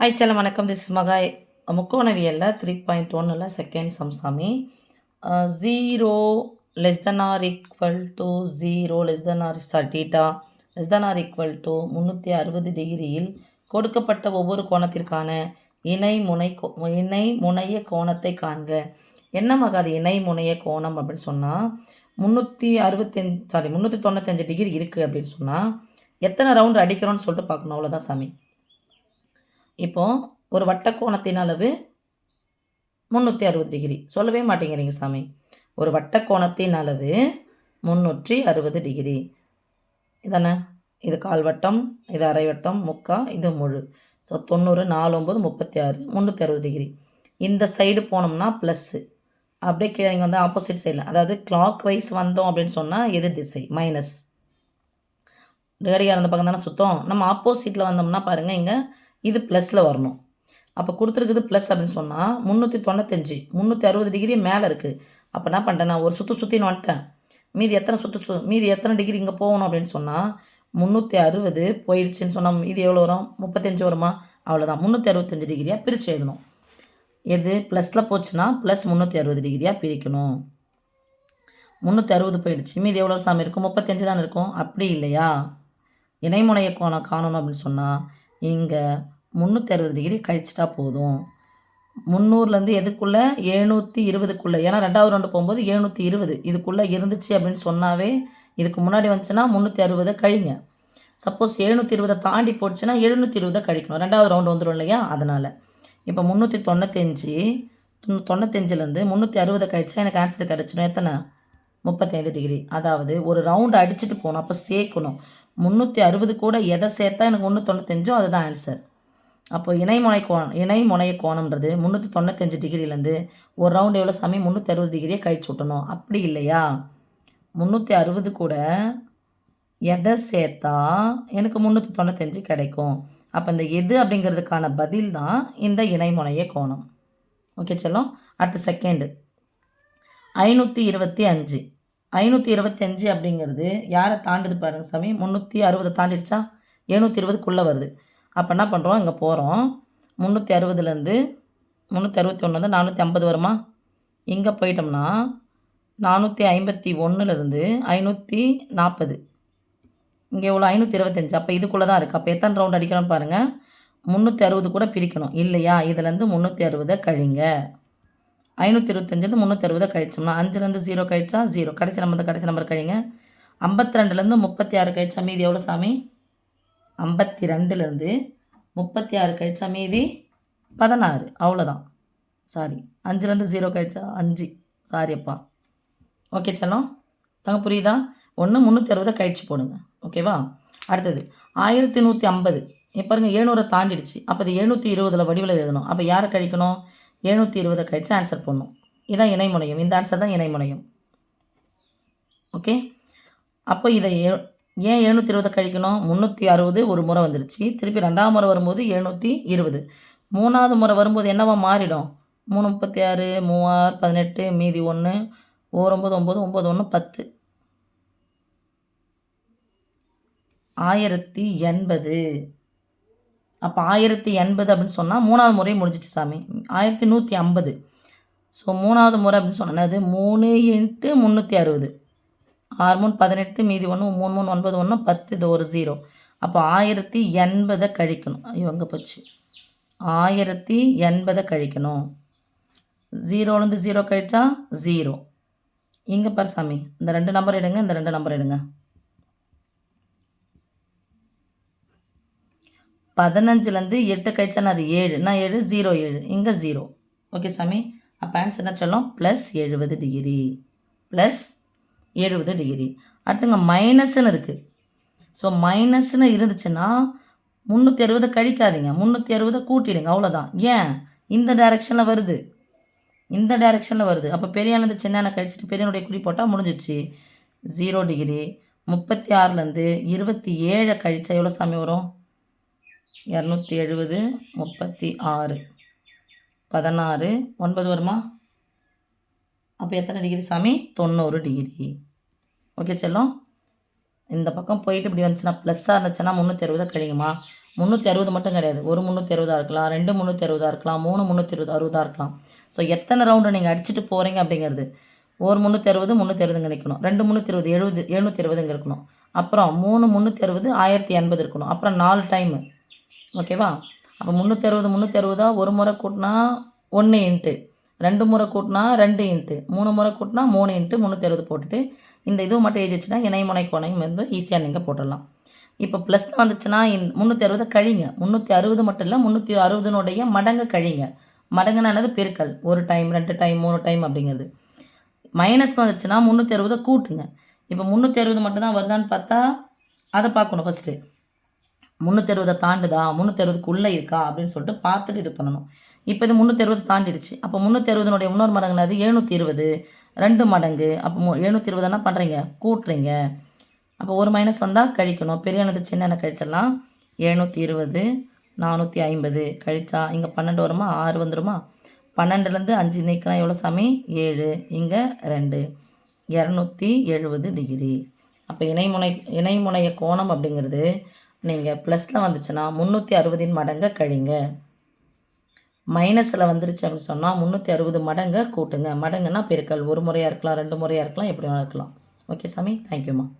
Hi செல்லம் வணக்கம். This is மகாய். முக்கோணவியலில் 3.1 செகண்ட் சம்சாமி 0 less than or equal to 0 less than or theta less than or equal to 360 டிகிரியில் கொடுக்கப்பட்ட ஒவ்வொரு கோணத்திற்கான இணை முனைய கோணத்தை காண்க. என்ன மகாது இணை முனைய கோணம் அப்படின்னு சொன்னால் 395 டிகிரி இருக்குது அப்படின்னு சொன்னால் எத்தனை ரவுண்டு அடிக்கிறோன்னு சொல்லிட்டு பார்க்கணும். அவ்வளோதான் சாமி. இப்போது ஒரு வட்ட கோணத்தின் அளவு 360 டிகிரி. சொல்லவே மாட்டேங்கிறீங்க சாமி. ஒரு வட்ட கோணத்தின் அளவு 360 டிகிரி. இதானே? இது கால் வட்டம், இது அரை வட்டம், முக்கா, இது முழு. So 90, 4, 9, 36, 360 degree. இந்த சைடு போனோம்னா ப்ளஸ்ஸு. அப்படியே கீழே இங்கே வந்து ஆப்போசிட் சைடில், அதாவது கிளாக் வைஸ் வந்தோம் அப்படின்னு சொன்னால் எதிர் திசை மைனஸ். ரேடியாக இருந்த பக்கம் தானே சுத்தம். நம்ம ஆப்போசிட்டில் வந்தோம்னா பாருங்கள், இங்கே இது ப்ளஸில் வரணும். அப்போ கொடுத்துருக்குது ப்ளஸ் அப்படின்னு சொன்னால் 360 டிகிரி மேலே இருக்குது. அப்போ என்ன பண்ணிட்டேன், நான் ஒரு சுற்றின்னு வந்துட்டேன். மீதி எத்தனை டிகிரி இங்கே போகணும் அப்படின்னு சொன்னால் 360 போயிடுச்சுன்னு சொன்னால் மீதி எவ்வளோ வரும்? 35 வருமா? அவ்வளோதான். 365 டிகிரியாக பிரித்து எழுதணும். எது ப்ளஸில் போச்சுன்னா ப்ளஸ் 360 டிகிரியாக பிரிக்கணும். 360 போயிடுச்சு, மீதி எவ்வளோ சாமி இருக்கும்? 35 தான் இருக்கும். அப்படி இல்லையா? இணைமுனைய கோணம் காணணும் அப்படின்னு சொன்னால் இங்கே 360 டிகிரி கழிச்சிட்டா போதும். 300லேருந்து எதுக்குள்ளே? 720க்குள்ளே. ஏன்னா 2வது ரவுண்டு போகும்போது 720 இதுக்குள்ளே இருந்துச்சு அப்படின்னு சொன்னாவே இதுக்கு முன்னாடி வந்துச்சுன்னா 360 கழிங்க. சப்போஸ் 720 தாண்டி போச்சுன்னா 720 கழிக்கணும். 2வது ரவுண்டு வந்துடும் இல்லையா? அதனால் இப்போ 395லேருந்து 360 கழிச்சா எனக்கு ஆன்சர் கிடச்சிடும். எத்தனை? 35 டிகிரி. அதாவது ஒரு ரவுண்டு அடிச்சுட்டு போகணும். அப்போ சேர்க்கணும். 360 கூட எதை சேர்த்தா எனக்கு 395 அதுதான் ஆன்சர். அப்போ இணைமுனைய கோணம்ன்றது 395 டிகிரிலேருந்து ஒரு ரவுண்டு எவ்வளோ சாமி? 360 டிகிரியை கழிச்சு விட்டணும். அப்படி இல்லையா? 360 கூட எதை சேர்த்தா எனக்கு 395 கிடைக்கும். அப்போ இந்த எது அப்படிங்கிறதுக்கான பதில் தான் இந்த இணைமுனைய கோணம். ஓகே செல்லம். அடுத்த செகண்டு 525 அப்படிங்கிறது யாரை தாண்டுது பாருங்க சாமி? 360 தாண்டிடுச்சா? 720க்குள்ளே வருது. அப்போ என்ன பண்ணுறோம், இங்கே போகிறோம். 360லேருந்து 361 வந்து 450 வருமா? இங்கே போயிட்டோம்னா 451லேருந்து 540, இங்கே எவ்வளோ? 525. அப்போ இதுக்குள்ளே தான் இருக்குது. அப்போ எத்தனை ரவுண்ட் அடிக்கணும்னு பாருங்கள். 360 கூட பிரிக்கணும் இல்லையா? இதுலேருந்து 360 கழிங்க. 525 360 கழிச்சோம்னா 5லேருந்து 0 கழிச்சா 0. கடைசி நம்பர் கழிங்க. 52லேருந்து 36 கழிச்சா மீதி எவ்வளோ சாமி? 52லேருந்து 36 கழிச்சா மீதி 16. அவ்வளோதான். சாரி, 5லேருந்து 0 கழிச்சா 5. சாரி அப்பா. ஓகே செல்லம், தாங்க புரியுதா? 360 கழிச்சு போடுங்க. ஓகேவா? அடுத்தது 1150. பாருங்க 700 தாண்டிடுச்சு. அப்போ இது 720 வடிவில் எழுதணும். அப்போ யாரை கழிக்கணும்? 720 கழிச்சு ஆன்சர் பண்ணணும். இதுதான் இணைமுனையம். இந்த ஆன்சர் தான் இணைமுனையம். ஓகே. அப்போ இதை ஏன் 720 கழிக்கணும்? 360 ஒரு முறை வந்துடுச்சு. திருப்பி 2வது முறை வரும்போது 720. 3வது முறை வரும்போது என்னவா மாறிடும்? 3 36, 3 18, மீதி 1, 9 9 9 1 10. 1080. அப்போ 1080 அப்படின்னு சொன்னால் 3வது முறையும் முடிஞ்சிச்சு சாமி. 1150. ஸோ 3வது முறை அப்படின்னு சொன்னது 3 × 360. 6 3 18, மீதி 1 3 3 9 1 10, இது ஒரு 0. அப்போ 1080 கழிக்கணும். ஐயோ அங்கே போச்சு. 1080 கழிக்கணும். 0லேருந்து 0 கழிச்சா 0. இங்கே பாரு சாமி, இந்த 2 நம்பர் எடுங்க, இந்த 2 நம்பர் எடுங்க. 15லேருந்து 8 கழிச்சா அது 7. நான் 7 0 7. இங்கே 0. ஓகே சாமி. அப்போ ஆன்சர் என்ன சொல்லலாம்? +70 டிகிரி. +70 டிகிரி. அடுத்துங்க மைனஸ்ன்னு இருக்குது. ஸோ மைனஸ்ன்னு இருந்துச்சுன்னா 360 கழிக்காதீங்க, 360 கூட்டிடுங்க. அவ்வளோதான். ஏன்? இந்த டைரெக்ஷனில் வருது. அப்போ பெரியானது சின்ன கழிச்சிட்டு பெரியனுடைய குறி போட்டால் முடிஞ்சிச்சு. 0 டிகிரி. 36லேருந்து 27 கழிச்சா எவ்வளோ சாமி வரும்? 270, 36, 16, 9 வருமா? அப்போ எத்தனை டிகிரி சாமி? 90 டிகிரி. ஓகே செல்லம். இந்த பக்கம் போயிட்டு இப்படி வந்துச்சுன்னா ப்ளஸ்ஸாக இருந்துச்சுன்னா 360 கழிங்கம்மா. 360 மட்டும் கிடையாது. ஒரு 360 இருக்கலாம், 2 360 இருக்கலாம், 3 360 இருக்கலாம். ஸோ எத்தனை ரவுண்டு நீங்கள் அடிச்சுட்டு போகிறீங்க அப்படிங்கிறது. ஒரு 360 360 இங்கே நிற்கணும். 2 320 70 720 இங்கே இருக்கணும். அப்புறம் 3 360 1080 இருக்கணும். அப்புறம் 4 டைமு. ஓகேவா? அப்போ 360 360 ஒரு முறை கூட்டினா 1 இன்ட்டு 2 முறை கூட்டினா 2 இன்ட்டு 3 முறை கூட்டினா 3 இன்ட்டு 360 போட்டுட்டு இந்த இதுவும் மட்டும் எழுதி வச்சுன்னா இணைமுனை கோணையும் வந்து ஈஸியாக நீங்கள் போட்டுடலாம். இப்போ ப்ளஸ் வந்துச்சுன்னா 360 கழிங்க. 360 மட்டும் இல்லை 360னுடைய மடங்கு கழிங்க. மடங்குனா என்னது? பெருக்கல். 1 டைம் 2 டைம் 3 டைம் அப்படிங்கிறது. மைனஸ் வந்துச்சுன்னா 360 கூட்டுங்க. இப்போ 360 மட்டும் தான் வருதான்னு பார்த்தா அதை பார்க்கணும் ஃபஸ்ட்டு. 360 தாண்டுதா, 360க்குள்ளே இருக்கா அப்படின்னு சொல்லிட்டு பார்த்துட்டு இது பண்ணணும். இப்போ இது 360 தாண்டிடுச்சு. அப்போ 360னுடைய இன்னொரு மடங்குனது 720 2 மடங்கு. அப்போ 720 என்ன பண்ணுறீங்க? கூட்டுறீங்க. அப்போ ஒரு மைனஸ் வந்தால் கழிக்கணும். பெரியனது சின்ன கழிச்சிடலாம். 720 450 கழிச்சா இங்கே 12 வருமா? 6 வந்துடுமா? 12லேருந்து 5 நீக்கலாம் எவ்வளோ சாமி? 7. இங்கே 2 270 டிகிரி. அப்போ இணைமுனைய கோணம் அப்படிங்கிறது நீங்கள் ப்ளஸில் வந்துச்சுன்னா 360 மடங்கை கழிங்க. மைனஸில் வந்துருச்சு அப்படின்னு சொன்னால் 360 மடங்கை கூட்டுங்க. மடங்குன்னா பெருக்கல். ஒரு முறையாக இருக்கலாம், 2 முறையாக இருக்கலாம், எப்படி வேணாலும் இருக்கலாம். ஓகே சாமி, தேங்க்யூம்மா.